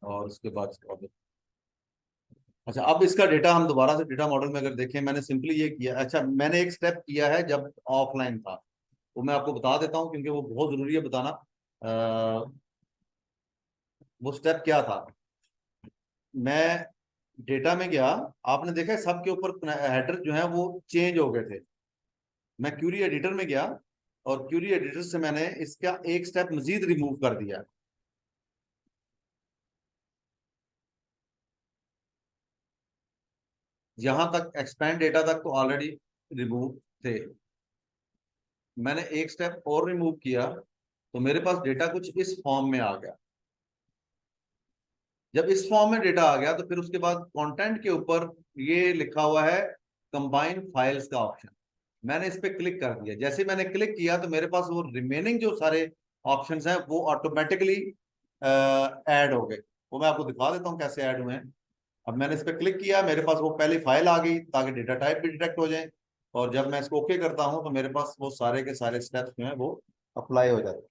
और उसके बाद अच्छा, अब इसका डेटा हम दोबारा से डेटा मॉडल में अगर देखें, मैंने सिंपली ये किया। अच्छा, मैंने एक स्टेप किया है जब ऑफलाइन था, वो मैं आपको बता देता हूँ क्योंकि वो बहुत जरूरी है बताना। वो स्टेप क्या था? मैं डेटा में गया, आपने देखा है सबके ऊपर हेडर जो है वो चेंज हो गए थे। मैं क्यूरी एडिटर में गया और क्यूरी एडिटर से मैंने इसका एक स्टेप मजीद रिमूव कर दिया। यहां तक एक्सपैंड डेटा तक तो ऑलरेडी रिमूव थे। मैंने एक स्टेप और रिमूव किया तो मेरे पास डेटा कुछ इस फॉर्म में आ गया। जब इस फॉर्म में डेटा आ गया तो फिर उसके बाद कंटेंट के ऊपर ये लिखा हुआ है कंबाइन फाइल्स का ऑप्शन। मैंने इस पे क्लिक कर दिया। जैसे मैंने क्लिक किया तो मेरे पास वो रिमेनिंग जो सारे ऑप्शंस हैं वो ऑटोमेटिकली ऐड हो गए। वो मैं आपको दिखा देता हूँ कैसे ऐड हुए हैं। अब मैंने इस पे क्लिक किया, मेरे पास वो पहली फाइल आ गई ताकि डेटा टाइप भी डिटेक्ट हो जाए। और जब मैं इसको ओके करता हूँ तो मेरे पास वो सारे के सारे स्टेप्स जो हैं वो अप्लाई हो जाते हैं।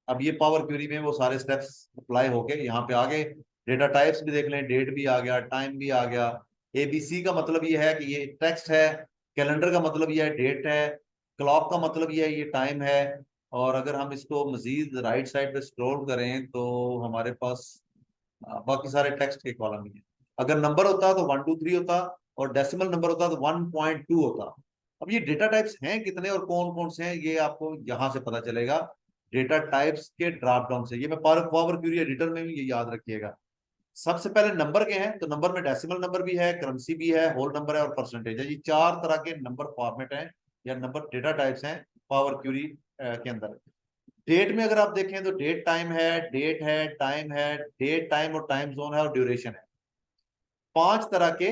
अब ये पावर क्वेरी में वो सारे स्टेप्स अप्लाई हो गए, यहाँ पे आ गए। डेटा टाइप्स भी देख लें, डेट भी आ गया, टाइम भी आ गया। एबीसी का मतलब ये है कि ये टेक्स्ट है। कैलेंडर का मतलब ये है डेट है। क्लॉक का मतलब ये है ये टाइम है। और अगर हम इसको मजीद राइट साइड पे स्क्रॉल करें तो हमारे पास बाकी सारे टेक्स्ट के कॉलम ही है। अगर नंबर होता तो 1 2 3 होता, और डेसिमल नंबर होता तो 1.2 होता। अब ये डेटा टाइप्स हैं कितने और कौन कौन से हैं ये आपको यहाँ से पता चलेगा, डेटा टाइप्स के ड्रॉप डाउन से। ये मैं पावर पावर क्वेरी एडिटर में भी ये याद रखिएगा। सबसे पहले नंबर के हैं तो नंबर में डेसिमल नंबर भी है, करेंसी भी है, होल नंबर है और परसेंटेज है। ये चार तरह के नंबर फॉर्मेट हैं या नंबर डेटा टाइप्स हैं पावर क्वेरी के अंदर। डेट में अगर आप देखें तो डेट टाइम है, डेट है, टाइम है, डेट टाइम और टाइम जोन है और ड्यूरेशन है। पांच तरह के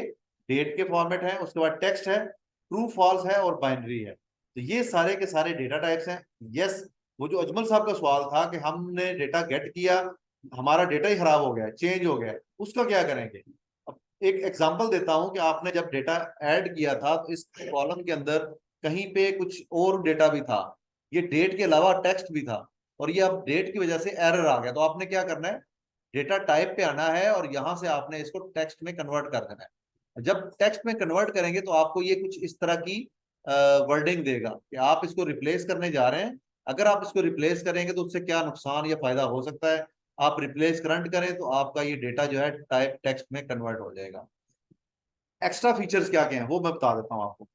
डेट के फॉर्मेट हैं। उसके बाद टेक्स्ट है, ट्रू फॉल्स है और बाइनरी है। तो ये सारे के सारे डेटा टाइप्स हैं। यस, वो जो अजमल साहब का सवाल था कि हमने डेटा गेट किया, हमारा डेटा ही खराब हो गया, चेंज हो गया, उसका क्या करेंगे? अब एक एग्जांपल देता हूं कि आपने जब डेटा ऐड किया था तो इस कॉलम के अंदर कहीं पे कुछ और डेटा भी था, ये डेट के अलावा टेक्स्ट भी था, और ये अब डेट की वजह से एरर आ गया। तो आपने क्या करना है, डेटा टाइप पे आना है और यहां से आपने इसको टेक्स्ट में कन्वर्ट कर देना है। जब टेक्स्ट में कन्वर्ट करेंगे तो आपको ये कुछ इस तरह की वर्डिंग देगा कि आप इसको रिप्लेस करने जा रहे हैं। अगर आप इसको रिप्लेस करेंगे तो उससे क्या नुकसान या फायदा हो सकता है। आप रिप्लेस करंट करें तो आपका ये डेटा जो है टाइप टेक्स्ट में कन्वर्ट हो जाएगा। एक्स्ट्रा फीचर्स क्या क्या हैं वो मैं बता देता हूँ आपको।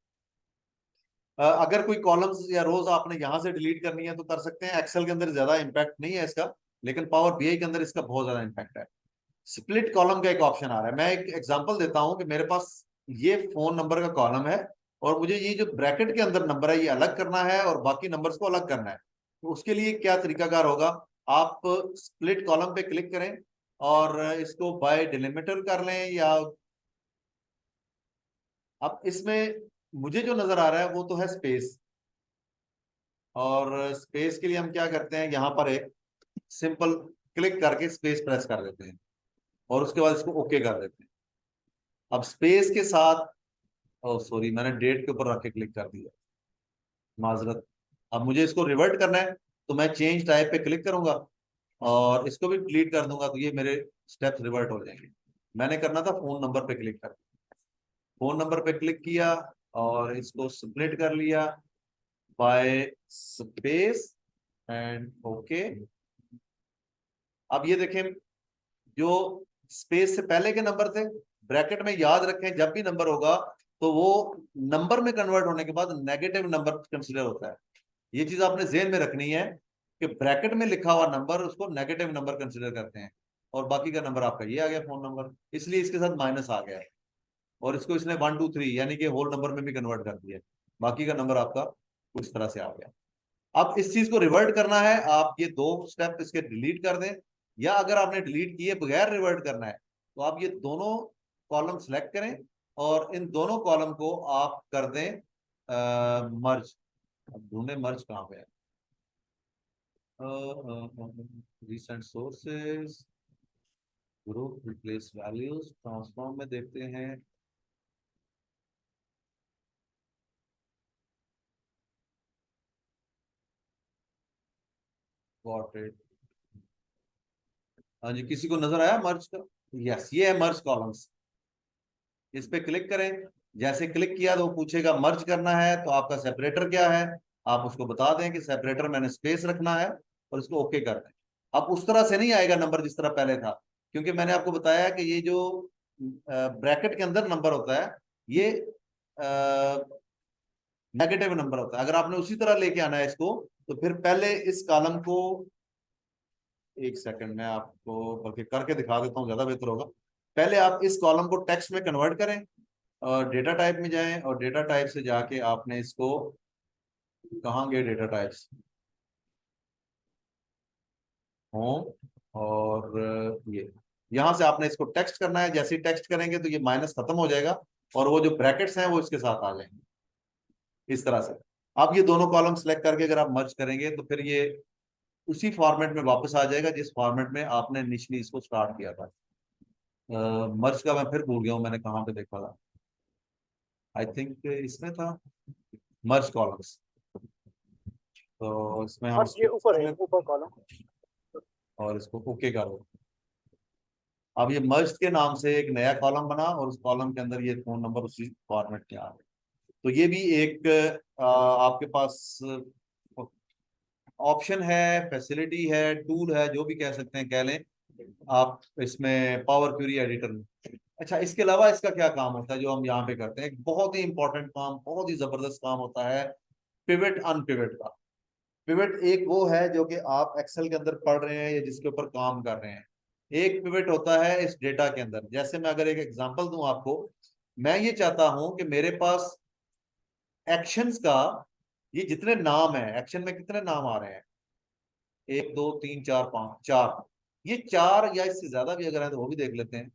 अगर कोई कॉलम्स या रोज आपने यहां से डिलीट करनी है तो कर सकते हैं। एक्सेल के अंदर ज्यादा इंपैक्ट नहीं है इसका, लेकिन पावर बीआई के अंदर इसका बहुत ज्यादा इंपैक्ट है। स्प्लिट कॉलम का एक ऑप्शन आ रहा है। मैं एक एग्जांपल देता हूं कि मेरे पास ये फोन नंबर का कॉलम है और मुझे ये जो ब्रैकेट के अंदर नंबर है ये अलग करना है और बाकी नंबर्स को अलग करना है। तो उसके लिए क्या तरीकाकार होगा, आप स्प्लिट कॉलम पे क्लिक करें और इसको बाय डिलिमीटर कर लें, या अब इसमें मुझे जो नजर आ रहा है वो तो है स्पेस। और स्पेस के लिए हम क्या करते हैं, यहाँ पर एक सिंपल क्लिक करके स्पेस प्रेस कर देते हैं और उसके बाद इसको ओके कर देते हैं। अब स्पेस के साथ, ओ सॉरी, मैंने डेट के ऊपर रख के क्लिक कर दिया, माजरत। अब मुझे इसको रिवर्ट करना है तो मैं चेंज टाइप पे क्लिक करूंगा और इसको भी डिलीट कर दूंगा तो ये मेरे स्टेप्स रिवर्ट हो जाएंगे। मैंने करना था फोन नंबर पे क्लिक कर, फोन नंबर पे क्लिक किया और इसको स्प्लिट कर लिया बाय स्पेस एंड ओके। अब ये देखें, जो स्पेस से पहले के नंबर थे, ब्रैकेट में याद रखें जब भी नंबर होगा तो वो नंबर में कन्वर्ट होने के बाद नेगेटिव नंबर कंसिडर होता है। ये चीज आपने जेहन में रखनी है कि ब्रैकेट में लिखा हुआ नंबर उसको नेगेटिव नंबर कंसिडर करते हैं। और बाकी का नंबर आपका ये आ गया फोन नंबर, इसलिए इसके साथ माइनस आ गया है। और इसको इसने 1 2 3 यानी कि होल नंबर में भी कन्वर्ट कर दिया। बाकी का नंबर आपका उस तरह से आ गया। अब इस चीज को रिवर्ट करना है, आप ये दो स्टेप इसके डिलीट कर दें, या अगर आपने डिलीट किए बगैर रिवर्ट करना है तो आप ये दोनों कॉलम सेलेक्ट करें और इन दोनों कॉलम को आप कर दें मर्ज। अब ढूंढे मर्ज कहाँ पे है, recent sources, group, replace values, transform में देखते हैं। Got it. हाँ जी, किसी को नजर आया मर्ज का? यस, ये है मर्ज कॉलम्स। इस पे क्लिक करें। जैसे क्लिक किया तो वो पूछेगा मर्ज करना है तो आपका सेपरेटर क्या है, आप उसको बता दें कि सेपरेटर मैंने स्पेस रखना है और इसको ओके कर दें। अब उस तरह से नहीं आएगा नंबर जिस तरह पहले था, क्योंकि मैंने आपको बताया कि ये जो ब्रैकेट के अंदर नंबर होता है ये नेगेटिव नंबर होता है। अगर आपने उसी तरह लेके आना है इसको, तो फिर पहले इस कॉलम को, एक सेकंड में आपको बल्कि करके दिखा देता हूँ, ज्यादा बेहतर होगा। पहले आप इस कॉलम को टेक्स्ट में कन्वर्ट करें और डेटा टाइप में जाएं, और डेटा टाइप से जाके आपने इसको, कहाँ गए डेटा टाइप्स, होम, और ये यहां से आपने इसको टेक्स्ट करना है। जैसे ही टेक्स्ट करेंगे तो ये माइनस खत्म हो जाएगा और वो जो ब्रैकेट्स हैं वो इसके साथ आ जाएंगे इस तरह से। आप ये दोनों कॉलम सेलेक्ट करके अगर आप मर्ज करेंगे तो फिर ये उसी फॉर्मेट में वापस आ जाएगा जिस फॉर्मेट में आपने इनिशियली इसको स्टार्ट किया था। मर्ज का मैं फिर भूल गया हूँ मैंने कहाँ पे देखा था, आई थिंक इसमें था मर्ज कॉलम्स। तो इसमें हम और ये ऊपर है, ऊपर कॉलम, और इसको ओके कर दो। अब ये मर्ज के नाम से एक नया कॉलम बना और उस कॉलम के अंदर ये फोन नंबर उसी फॉर्मेट के आ गए। तो ये भी एक आपके पास ऑप्शन है, फैसिलिटी है, टूल है, जो भी कह सकते हैं कह लें आप इसमें पावर क्वेरी एडिटर में। अच्छा, इसके अलावा इसका क्या काम होता है जो हम यहाँ पे करते हैं? एक बहुत ही इंपॉर्टेंट काम, बहुत ही जबरदस्त काम होता है पिवट अनपिवट का। पिवट एक वो है जो कि आप एक्सेल के अंदर पढ़ रहे हैं या जिसके ऊपर काम कर रहे हैं। एक पिवट होता है इस डेटा के अंदर। जैसे मैं अगर एक एग्जांपल दूं आपको, मैं ये चाहता हूं कि मेरे पास एक्शंस का ये जितने नाम है, एक्शन में कितने नाम आ रहे हैं, 1 2 3 4 5, चार, ये चार या इससे ज्यादा भी अगर है तो वो भी देख लेते हैं।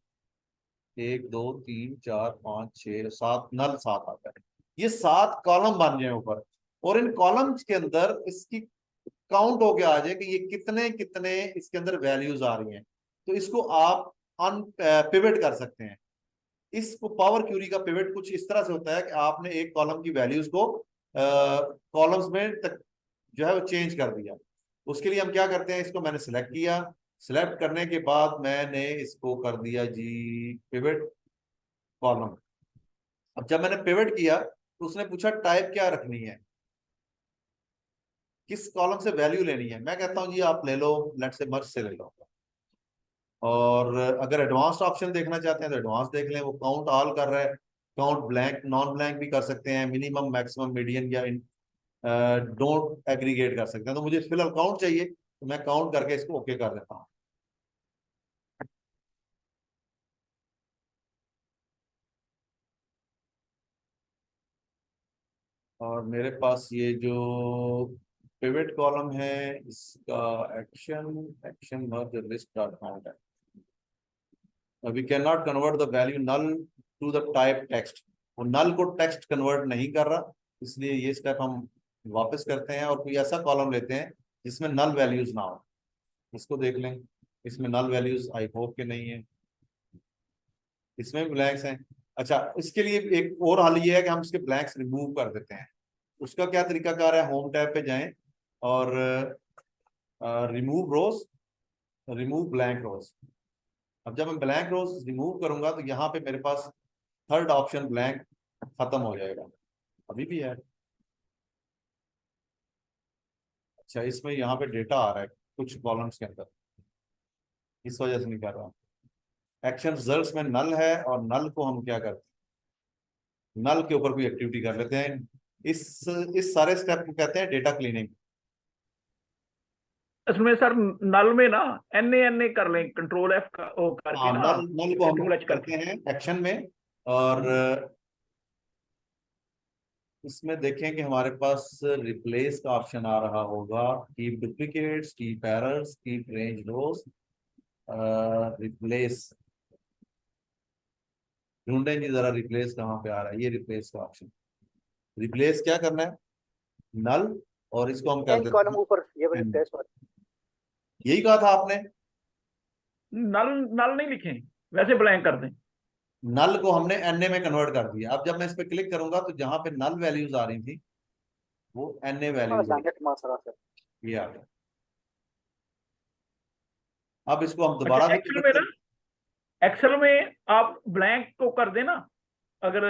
1 2 3 4 5 6 7, नल 7 आता है। ये 7 कॉलम बन जाए ऊपर, और इन कॉलम्स के अंदर इसकी काउंट होके आ जाए कि ये कितने कितने इसके अंदर वैल्यूज आ रही हैं। तो इसको आप अन पिवट कर सकते हैं। इसको पावर क्यूरी का पिवट कुछ इस तरह से होता है कि आपने एक कॉलम की वैल्यूज को कॉलम्स में तक जो है वो चेंज कर दिया। उसके लिए हम क्या करते हैं, इसको मैंने सिलेक्ट किया, सिलेक्ट करने के बाद मैंने इसको कर दिया जी पिवट कॉलम। अब जब मैंने पिवट किया तो उसने पूछा टाइप क्या रखनी है, किस कॉलम से वैल्यू लेनी है। मैं कहता हूं जी आप ले लो, लेट से मर्ज से ले लो। और अगर एडवांस्ड ऑप्शन देखना चाहते हैं तो एडवांस देख लें, वो काउंट ऑल कर रहा है। काउंट ब्लैंक नॉन ब्लैंक भी कर सकते हैं, मिनिमम मैक्सिमम मीडियन या डोंट एग्रीगेट कर सकते हैं। तो मुझे फिलहाल काउंट चाहिए तो मैं काउंट करके इसको ओके कर देता हूँ। और मेरे पास ये जो पिवट कॉलम है इसका action action merge list dot count है। We can not convert the value null to the type text. वो नल को टेक्स्ट कन्वर्ट नहीं कर रहा, इसलिए ये स्टेप हम वापस करते हैं और कोई ऐसा कॉलम लेते हैं जिसमें नल वैल्यूज ना हो। इसको देख लें, इसमें नल वैल्यूज आई होप के नहीं है, इसमें ब्लैंक्स हैं। अच्छा, इसके लिए एक और हल ये है कि हम इसके ब्लैंक्स रिमूव कर देते हैं। उसका क्या तरीकाकार है, होम टैब पे जाएं और रिमूव रोज, रिमूव ब्लैंक रोज। अब जब मैं ब्लैंक रोज रिमूव करूंगा तो यहाँ पे मेरे पास थर्ड ऑप्शन ब्लैंक खत्म हो जाएगा। अभी भी है। अच्छा, इसमें यहाँ पे डेटा आ रहा है कुछ कॉलम्स के अंदर, इस वजह से नहीं कर रहा। एक्शन रिजल्ट्स में नल है और नल को हम क्या करते हैं, नल के ऊपर कोई एक्टिविटी कर लेते हैं। इस सारे स्टेप को कहते हैं डेटा क्लीनिंग। इसमें सर नल में ना एन ए कर लें, कंट्रोल एफ का ओ करके हाँ, ना, नल नल को हम कंट्रोल एच करते करके। हैं एक्शन में। और इसमें देखें कि हमारे पास रिप्लेस का ऑप्शन आ रहा होगा, keep duplicates, keep errors, keep range rows, replace. ढूंढें जी जरा रिप्लेस कहाँ पे आ रहा है, ये रिप्लेस का ऑप्शन। रिप्लेस क्या करना है, नल, और इसको हम कर एन देते कॉलम ऊपर ये वाली हैं, प्लेस पर। यही कहा था आपने। नल नल नहीं लिखें, वैसे ब्लैंक कर दें। नल को हमने एनए में कन्वर्ट कर दिया। अब जब मैं इस पे क्लिक करूंगा तो जहां पे नल वैल्यूज आ रही थी वो एनए हाँ वैल्यूज हो, नेट मार सर। ये आ गया। अब इसको हम दोबारा अच्छा, भी एक्सेल में ना, एक्सेल में आप ब्लैंक को कर देना, अगर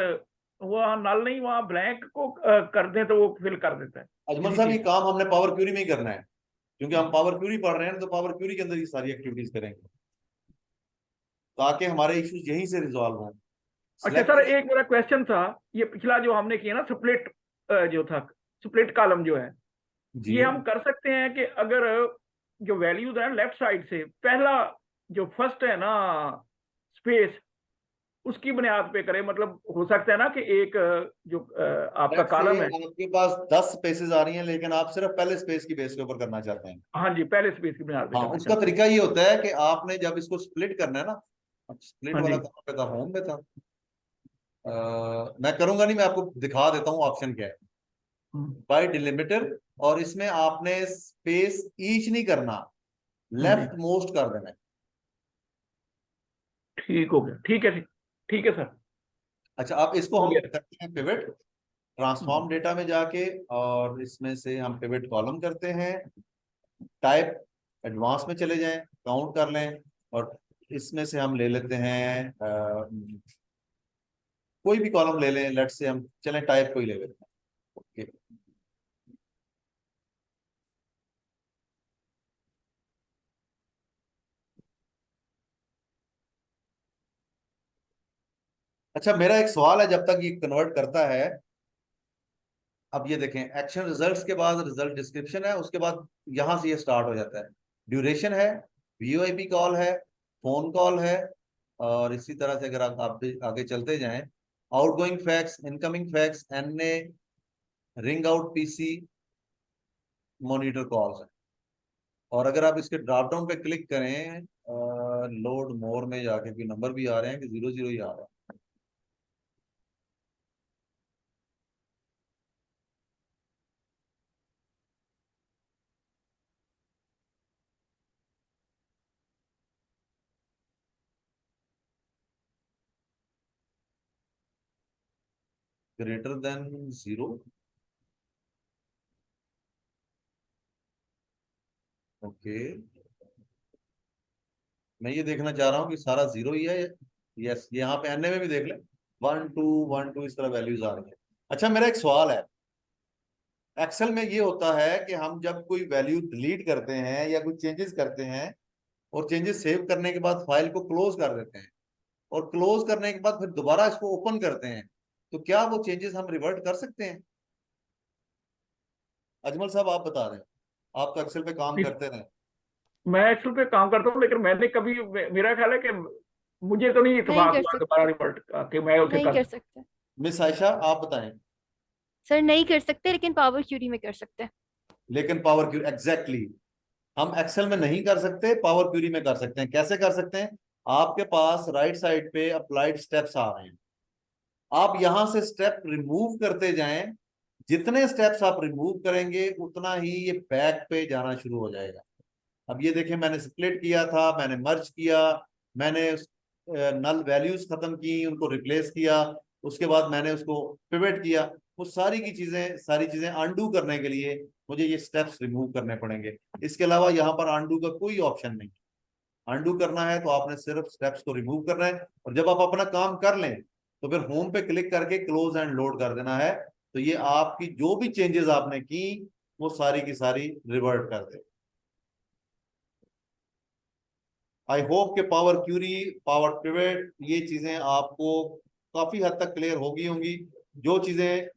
वहाँ नल नहीं वहाँ ब्लैंक को कर दें तो वो फिल कर देता है अजमल किसी साहब, ये चीज को। काम हमने पावर क्यूरी में ही करना है, क्योंकि हम पावर क्यूरी पढ़ रहे हैं, तो पावर क्यूरी के अंदर ये सारी एक्टिविटीज करेंगे ताकि हमारे इश्यूज यहीं से रिजॉल्व हों। अच्छा सर, सिलेक्ट। एक मेरा क्वेश्चन था, ये पिछला जो हमने किया ना स्प्लिट, जो था स्प्लिट कॉलम जो है, जी। ये हम कर सकते हैं कि अगर जो वैल्यूज है लेफ्ट साइड से, पहला जो फर्स्ट है ना स्पेस, उसकी बुनियाद पे करें, मतलब हो सकता है ना कि एक जो आपका लेट्स से कॉलम है। आपके पास 10 स्पेसेस आ रही हैं, लेकिन आप सिर्फ पहले स्पेस की बेस के ऊपर करना चाहते हैं। हाँ जी, पहले स्पेस की बुनियाद पे हाँ, करना उसका चाहते हैं। तरीका ये होता है कि आपने जब इसको स्प्लिट करना है ना, स्प्लिट हाँ वाला जी। कहाँ पे था, होम पे था। मैं करूंगा नहीं, मैं आपको दिखा देता हूँ ऑप्शन क्या है। हम्म, बाय डिलिमिटर, और इसमें आपने स्पेस ईच नहीं करना, हाँ जी, लेफ्ट मोस्ट कर देना है। ठीक हो गया, ठीक है, ठीक, ठीक है सर, अच्छा, अब इसको हो हम गया। करते हैं पिवट, हम्म, ट्रांसफॉर्म डेटा में जाके, और इसमें से हम पिवट कॉलम करते हैं, टाइप एडवांस में चले जाएं, काउंट कर लें, और इसमें से हम ले लेते हैं कोई भी कॉलम ले लें, लेट से हम चलें टाइप कोई ले लेते हैं। ओके। अच्छा, मेरा एक सवाल है, जब तक ये कन्वर्ट करता है। अब ये देखें, एक्शन रिजल्ट्स के बाद रिजल्ट डिस्क्रिप्शन है, उसके बाद यहां से ये स्टार्ट हो जाता है। ड्यूरेशन है, वीओआईपी कॉल है, फोन कॉल है, और इसी तरह से अगर आप भी आगे चलते जाएं, outgoing fax, incoming fax, NA, ring out PC, monitor calls है। और अगर आप इसके ड्रॉप डाउन पे क्लिक करें, लोड मोर में जाके भी नंबर भी आ रहे हैं कि 00 ही आ रहा है। Greater than 0। ओके, मैं ये देखना चाह रहा हूँ कि सारा 0 ही है। यस, यहाँ पे एनए में भी देख ले, 1 2 1 2 इस तरह वैल्यूज आ रही है। अच्छा, मेरा एक सवाल है, एक्सेल में ये होता है कि हम जब कोई वैल्यू डिलीट करते हैं या कोई चेंजेस करते हैं, और चेंजेस सेव करने के बाद फाइल को क्लोज कर देते हैं, और क्लोज करने के बाद फिर दोबारा इसको ओपन करते हैं, तो क्या वो चेंजेस हम रिवर्ट कर सकते हैं? अजमल साहब, आप बता दें, आप तो एक्सेल पे काम इस- करते रहे। मैं एक्सेल पे काम करता हूँ, लेकिन मैंने कभी मेरा ख्याल है कि मुझे तो नहीं नहीं इत्तेफाक कर हुआ दोबारा सकते, रिवर्ट का कि मैं उसे नहीं कर कर सकता। सकते मिस आयशा, आप बताएं। सर, नहीं कर सकते, लेकिन पावर क्यूरी में कर सकते हैं। लेकिन पावर क्यूरी, एग्जैक्टली, हम एक्सेल में नहीं कर सकते, पावर क्यूरी में कर सकते हैं। कैसे कर सकते हैं? आपके पास राइट साइड पे अप्लाइड स्टेप्स आ रहे हैं, आप यहां से स्टेप रिमूव करते जाएं। जितने स्टेप्स आप रिमूव करेंगे, उतना ही ये बैक पे जाना शुरू हो जाएगा। अब ये देखें, मैंने स्प्लिट किया था, मैंने मर्ज किया, मैंने नल वैल्यूज खत्म की, उनको रिप्लेस किया, उसके बाद मैंने उसको पिवट किया। वो सारी चीजें अनडू करने के लिए मुझे ये स्टेप्स रिमूव करने पड़ेंगे। इसके अलावा यहाँ पर अनडू का कोई ऑप्शन नहीं। अनडू करना है तो आपने सिर्फ स्टेप्स को रिमूव करना है, और जब आप अपना काम कर लें तो फिर होम पे क्लिक करके क्लोज एंड लोड कर देना है। तो ये आपकी जो भी चेंजेस आपने की, वो सारी की सारी रिवर्ट कर दे। आई होप के पावर क्यूरी, पावर पिवट, ये चीजें आपको काफी हद तक क्लियर हो गई होंगी। जो चीजें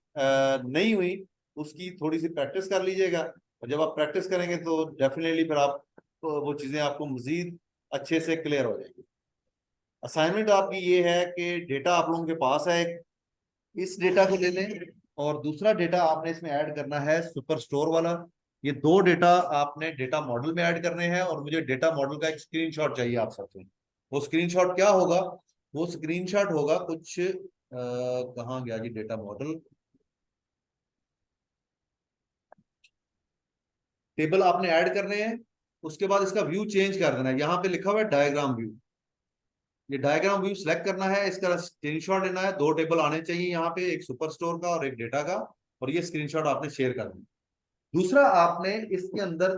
नहीं हुई, उसकी थोड़ी सी प्रैक्टिस कर लीजिएगा, और जब आप प्रैक्टिस करेंगे तो डेफिनेटली फिर आप वो चीजें आपको मजीद अच्छे से क्लियर हो जाएगी। असाइनमेंट आपकी ये है कि डेटा आप लोगों के पास है, इस डेटा को ले लें, और दूसरा डेटा आपने इसमें ऐड करना है सुपर स्टोर वाला। ये दो डेटा आपने डेटा मॉडल में ऐड करने हैं, और मुझे डेटा मॉडल का एक स्क्रीनशॉट चाहिए आप सबसे। वो स्क्रीनशॉट क्या होगा? वो स्क्रीनशॉट होगा कुछ कहाँ गया जी डेटा मॉडल, टेबल आपने ऐड करने हैं, उसके बाद इसका व्यू चेंज कर देना है। यहाँ पे लिखा हुआ है डायग्राम व्यू, ये डायग्राम व्यू सिलेक्ट करना है, इसका स्क्रीनशॉट लेना है। दो टेबल आने चाहिए यहाँ पे, एक सुपर स्टोर का और एक डेटा का, और ये स्क्रीनशॉट आपने शेयर करना है। दूसरा, आपने इसके अंदर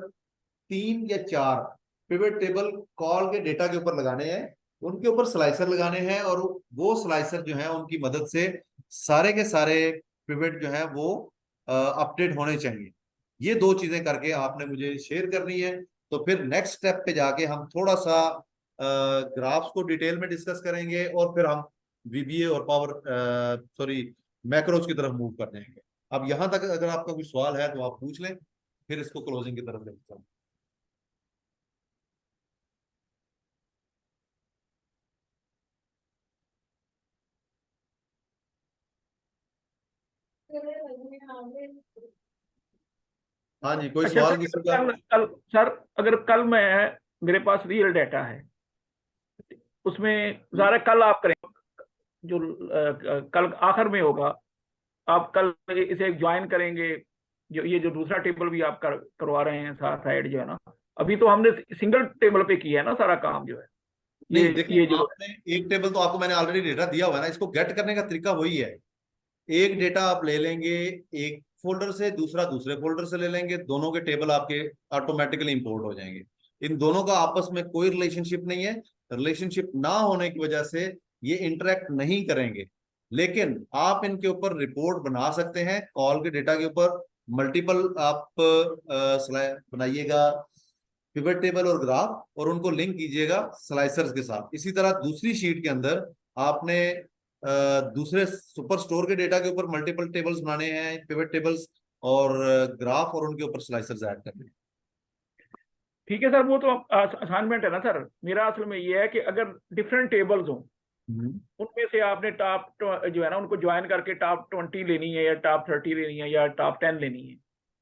3 या 4 पिवट टेबल कॉल के डेटा के ऊपर लगाने हैं, उनके ऊपर स्लाइसर लगाने हैं, और वो स्लाइसर जो है उनकी मदद से सारे के सारे पिवट जो है वो अपडेट होने चाहिए। ये दो चीजें करके आपने मुझे शेयर करनी है। तो फिर नेक्स्ट स्टेप पे जाके हम थोड़ा सा ग्राफ्स को डिटेल में डिस्कस करेंगे, और फिर हम वीबीए और मैक्रोस की तरफ मूव कर जाएंगे। अब यहां तक अगर आपका कोई सवाल है तो आप पूछ लें, फिर इसको क्लोजिंग की तरफ लेते हैं। हाँ जी, कोई अच्छा सवाल सर, किसी का? कल सर अगर कल मैं मेरे पास रियल डाटा है उसमें ज़्यादा कल आप करें जो कल आखिर में होगा, आप कल इसे ज्वाइन करेंगे, जो ये जो दूसरा टेबल भी आप करवा रहे हैं साथ साइड जो है ना, अभी तो हमने सिंगल टेबल पे किया है ना सारा काम जो है। नहीं देखिए, ये जो आपने एक टेबल तो आपको मैंने ऑलरेडी डेटा दिया हुआ है ना, इसको गेट करने का तरीका वही है। एक डेटा आप ले लेंगे एक फोल्डर से, दूसरा दूसरे फोल्डर से ले लेंगे, दोनों के टेबल आपके ऑटोमेटिकली इंपोर्ट हो जाएंगे। इन दोनों का आपस में कोई रिलेशनशिप नहीं है। रिलेशनशिप ना होने की वजह से ये इंटरेक्ट नहीं करेंगे, लेकिन आप इनके ऊपर रिपोर्ट बना सकते हैं। कॉल के डेटा के ऊपर मल्टीपल आप स्लाइड बनाइएगा, पिवट टेबल और ग्राफ, और उनको लिंक कीजिएगा स्लाइसर्स के साथ। इसी तरह दूसरी शीट के अंदर आपने दूसरे सुपर स्टोर के डेटा के ऊपर मल्टीपल टेबल्स बनाने हैं, पिवट टेबल्स और ग्राफ, और उनके ऊपर स्लाइसर्स ऐड करने हैं। ठीक है सर, वो तो असाइनमेंट है ना सर। मेरा असल में ये है कि अगर डिफरेंट टेबल्स हों, उनमें से आपने टॉप जो है ना उनको ज्वाइन करके टॉप 20 लेनी है या टॉप 30 लेनी है या टॉप 10 लेनी है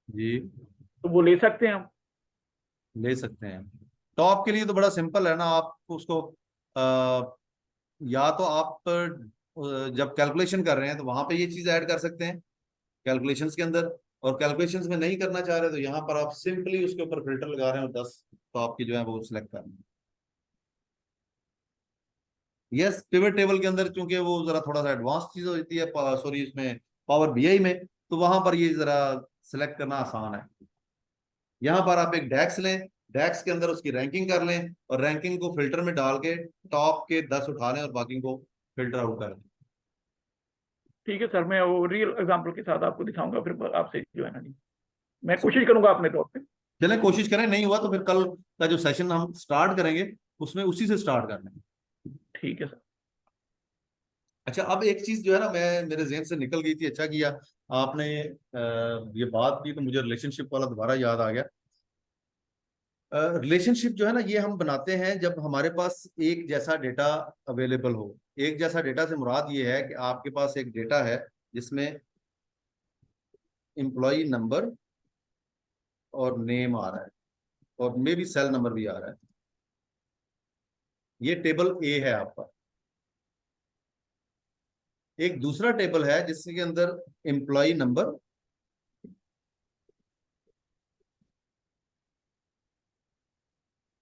जी, तो वो ले सकते हैं हम। ले सकते हैं। टॉप के लिए तो बड़ा सिंपल है ना, आप उसको या तो आप जब कैलकुलेशन कर रहे हैं तो वहां पे ये चीज ऐड कर सकते हैं कैलकुलेशंस के अंदर, और कैलकुलेशंस में नहीं करना चाह रहे तो यहाँ पर आप सिंपली उसके ऊपर फिल्टर लगा रहे हैं और 10 टॉप की जो है वो सिलेक्ट कर रहे हैं। यस, पिवट टेबल के अंदर चूंकि वो जरा थोड़ा सा एडवांस चीज होती है, सॉरी इसमें पावर बीआई में, तो वहां पर ये जरा सिलेक्ट करना आसान है। यहाँ पर आप एक डैक्स लें, डैक्स के अंदर उसकी रैंकिंग कर लें, और रैंकिंग को फिल्टर में डाल के टॉप के 10 उठा लें और बाकी को फिल्टर आउट कर लें। ठीक है सर, मैं वो रियल एग्जांपल के साथ आपको दिखाऊंगा, फिर आपसे जो है ना जी मैं कोशिश करूंगा अपने तौर पे। चलें, कोशिश करें, नहीं हुआ तो फिर कल का जो सेशन हम स्टार्ट करेंगे उसमें उसी से स्टार्ट कर लेंगे। ठीक है सर। अच्छा, अब एक चीज जो है ना मैं मेरे जहन से निकल गई थी, अच्छा किया आपने ये बात की, तो मुझे रिलेशनशिप वाला दोबारा याद आ गया। रिलेशनशिप जो है ना ये हम बनाते हैं जब हमारे पास एक जैसा डेटा अवेलेबल हो। एक जैसा डेटा से मुराद ये है कि आपके पास एक डेटा है जिसमें एम्प्लॉय नंबर और नेम आ रहा है, और मे भी सेल नंबर भी आ रहा है। ये टेबल ए है आपका। एक दूसरा टेबल है जिसके अंदर एम्प्लॉय नंबर,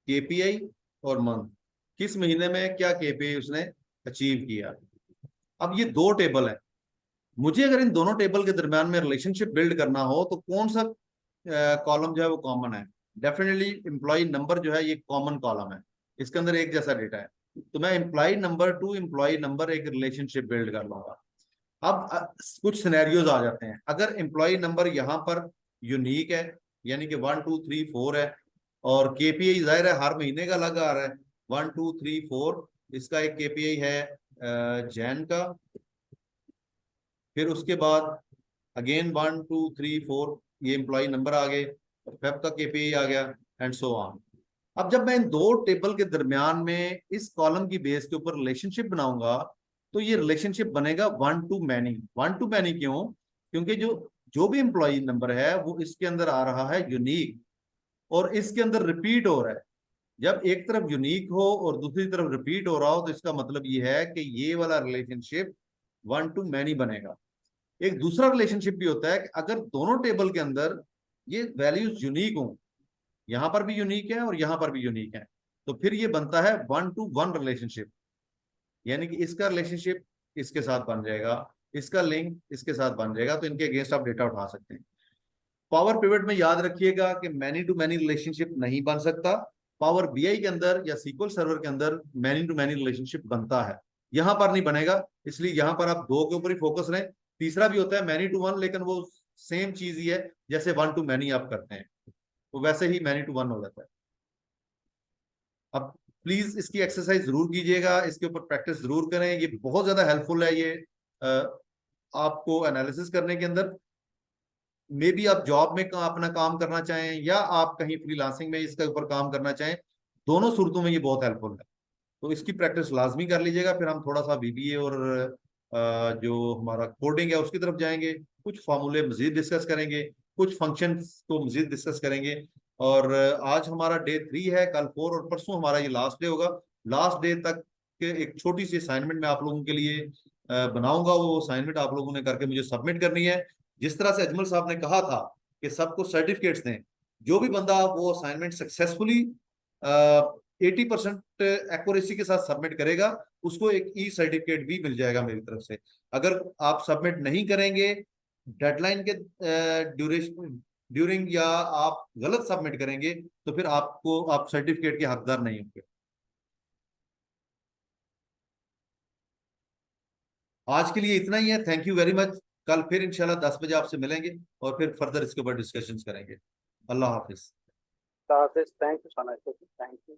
केपीआई और मंथ, किस महीने में क्या केपीआई उसने अचीव किया। अब ये दो टेबल है, मुझे अगर इन दोनों टेबल के दरम्यान में रिलेशनशिप बिल्ड करना हो तो कौन सा कॉलम जो है वो कॉमन है? डेफिनेटली एम्प्लॉय नंबर जो है ये कॉमन कॉलम है, इसके अंदर एक जैसा डेटा है, तो मैं employee number two employee number एक रिलेशनशिप बिल्ड कर लूंगा। अब कुछ सिनेरियोज आ जाते हैं। अगर एम्प्लॉय नंबर यहाँ पर यूनिक है, यानी कि 1 2 3 4 है, और केपीआई जाहिर है हर महीने का अलग आ रहा है, 1 2 3 4, इसका एक केपीआई है जैन का, फिर उसके बाद अगेन 1 2 3 4 ये एम्प्लॉय नंबर आ गए, फेब का केपीआई आ गया, एंड सो ऑन। अब जब मैं इन दो टेबल के दरमियान में इस कॉलम की बेस के ऊपर रिलेशनशिप बनाऊंगा तो ये रिलेशनशिप बनेगा 1 to many। 1 to many क्यों? क्योंकि जो जो भी एम्प्लॉय नंबर है वो इसके अंदर आ रहा है यूनिक, और इसके अंदर रिपीट हो रहा है। जब एक तरफ यूनिक हो और दूसरी तरफ रिपीट हो रहा हो तो इसका मतलब ये है कि ये वाला रिलेशनशिप 1 to many बनेगा। एक दूसरा रिलेशनशिप भी होता है कि अगर दोनों टेबल के अंदर ये वैल्यूज यूनिक हों, यहां पर भी यूनिक है और यहां पर भी यूनिक है, तो फिर ये बनता है 1 to 1 रिलेशनशिप, यानी कि इसका रिलेशनशिप इसके साथ बन जाएगा, इसका लिंक इसके साथ बन जाएगा, तो इनके अगेंस्ट आप डेटा उठा सकते हैं। पावर पिवट में याद रखिएगा कि मैनी टू मैनी रिलेशनशिप नहीं बन सकता, पावर बीआई के अंदर या सीक्वल सर्वर के अंदर मैनी टू मैनी रिलेशनशिप बनता है, यहां पर नहीं बनेगा। इसलिए यहां पर आप 2 के ऊपर ही फोकस रहें। तीसरा भी होता है मैनी टू वन, लेकिन वो सेम चीज ही है जैसे 1 to मैनी आप करते हैं, तो वैसे ही मैनी टू वन हो जाता है। अब प्लीज इसकी एक्सरसाइज जरूर कीजिएगा, इसके ऊपर प्रैक्टिस जरूर करें, ये बहुत ज्यादा हेल्पफुल है ये आपको एनालिसिस करने के अंदर। मे बी आप जॉब में अपना काम करना चाहें या आप कहीं फ्रीलांसिंग में इसके ऊपर काम करना चाहें, दोनों सूरतों में ये बहुत हेल्पफुल है। तो इसकी प्रैक्टिस लाजमी कर लीजिएगा। फिर हम थोड़ा सा बीबीए और जो हमारा कोडिंग है उसकी तरफ जाएंगे, कुछ फार्मूले मजीद डिस्कस करेंगे, कुछ फंक्शंस को मजीद डिस्कस करेंगे। और आज हमारा डे 3 है, कल 4 और परसों हमारा ये लास्ट डे होगा। लास्ट डे तक के एक छोटी सी असाइनमेंट मैं आप लोगों के लिए बनाऊंगा, वो असाइनमेंट आप लोगों ने करके मुझे सबमिट करनी है। जिस तरह से अजमल साहब ने कहा था कि सबको सर्टिफिकेट्स दें, जो भी बंदा वो असाइनमेंट सक्सेसफुली 80% एक्यूरेसी के साथ सबमिट करेगा, उसको एक ई सर्टिफिकेट भी मिल जाएगा मेरी तरफ से। अगर आप सबमिट नहीं करेंगे डेडलाइन के ड्यूरिंग, या आप गलत सबमिट करेंगे, तो फिर आप सर्टिफिकेट के हकदार नहीं होंगे। आज के लिए इतना ही है। Thank you very much. कल फिर इंशाल्लाह 10 बजे आपसे मिलेंगे और फिर फर्दर इसके ऊपर डिस्कशंस करेंगे। अल्लाह हाफिज। Thank you, Sana. Thank you.